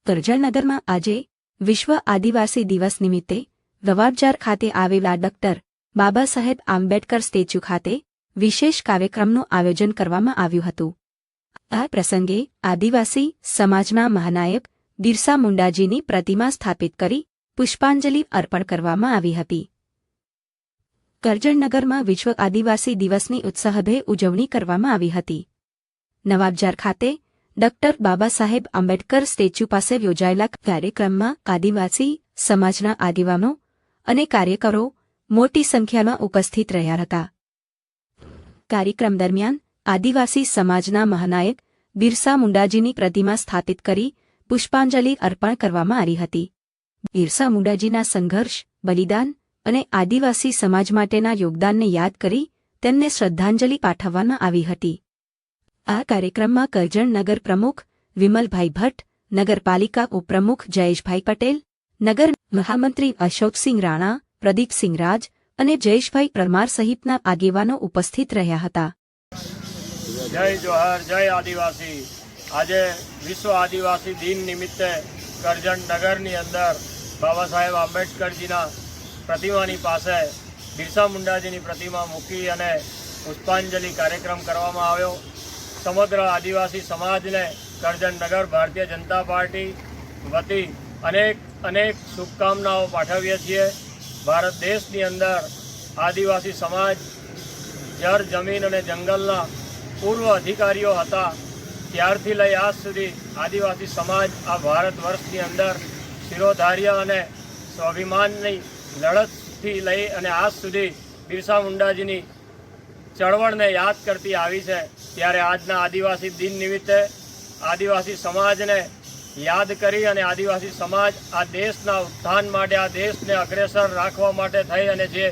કરજણનગરમાં આજે વિશ્વ આદિવાસી દિવસ નિમિત્તે રવાબજાર ખાતે આવેલા ડૉક્ટર બાબા સાહેબ આંબેડકર સ્ટેચ્યુ ખાતે વિશેષ કાર્યક્રમનું આયોજન કરવામાં આવ્યું હતું। આ પ્રસંગે આદિવાસી સમાજના મહાનાયક બિરસા મુંડાજીની પ્રતિમા સ્થાપિત કરી પુષ્પાંજલિ અર્પણ કરવામાં આવી હતી। કરજણનગરમાં વિશ્વ આદિવાસી દિવસની ઉત્સાહભેર ઉજવણી કરવામાં આવી હતી। નવાબજાર ખાતે ડૉક્ટર બાબા સાહેબ આંબેડકર સ્ટેચ્યુ પાસે યોજાયેલા કાર્યક્રમમાં આદિવાસી સમાજના આગેવાનો અને કાર્યકરો મોટી સંખ્યામાં ઉપસ્થિત રહ્યા હતા। કાર્યક્રમ દરમિયાન આદિવાસી સમાજના મહાનાયક બિરસા મુંડાજીની પ્રતિમા સ્થાપિત કરી પુષ્પાંજલિ અર્પણ કરવામાં આવી હતી। બિરસા મુંડાજીના સંઘર્ષ, બલિદાન અને આદિવાસી સમાજ માટેના યોગદાનને યાદ કરી તેમને શ્રદ્ધાંજલિ પાઠવવામાં આવી હતી। આ કાર્યક્રમમાં કરજણ નગર પ્રમુખ વિમલભાઈ ભટ્ટ, નગરપાલિકા ઉપપ્રમુખ જયેશભાઈ પટેલ, નગર મહામંત્રી અશોકસિંહ રાણા, પ્રદીપસિંહ રાજ અને જયેશભાઈ પરમાર સહિતના આગેવાનો ઉપસ્થિત રહ્યા હતા। જય જોહર, જય આદિવાસી। આજે વિશ્વ આદિવાસી દિન નિમિત્તે કરજણ નગરની અંદર બાબા સાહેબ આંબેડકરજીના પ્રતિમાની પાસે બિરસા મુંડાજીની પ્રતિમા મૂકી અને પુષ્પાંજલિ કાર્યક્રમ કરવામાં આવ્યો। સમગ્ર આદિવાસી સમાજને કરજણ નગર ભારતીય જનતા પાર્ટી વતી અનેક શુભકામનાઓ પાઠવીએ છીએ। ભારત દેશની અંદર આદિવાસી સમાજ જળ, જમીન અને જંગલના પૂર્વ અધિકારીઓ હતા। ત્યારથી લઈ આજ સુધી આદિવાસી સમાજ આ ભારત વર્ષની અંદર શિરોધાર્ય અને સ્વાભિમાનની લડતથી લઈ અને આજ સુધી બિરસા મુંડાજીની ચળવળને યાદ કરતી આવી છે। ત્યારે આજના આદિવાસી દિન નિમિત્તે આદિવાસી સમાજને યાદ કરી અને આદિવાસી સમાજ આ દેશના ઉત્થાન માટે, આ દેશને અગ્રેસર રાખવા માટે થઈ અને જે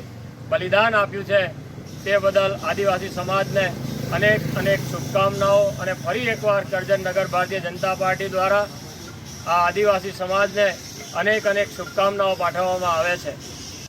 બલિદાન આપ્યું છે તે બદલ આદિવાસી સમાજને અનેક શુભકામનાઓ અને ફરી એકવાર કરજણ નગર ભારતીય જનતા પાર્ટી દ્વારા આ આદિવાસી સમાજને અનેક શુભકામનાઓ પાઠવવામાં આવે છે।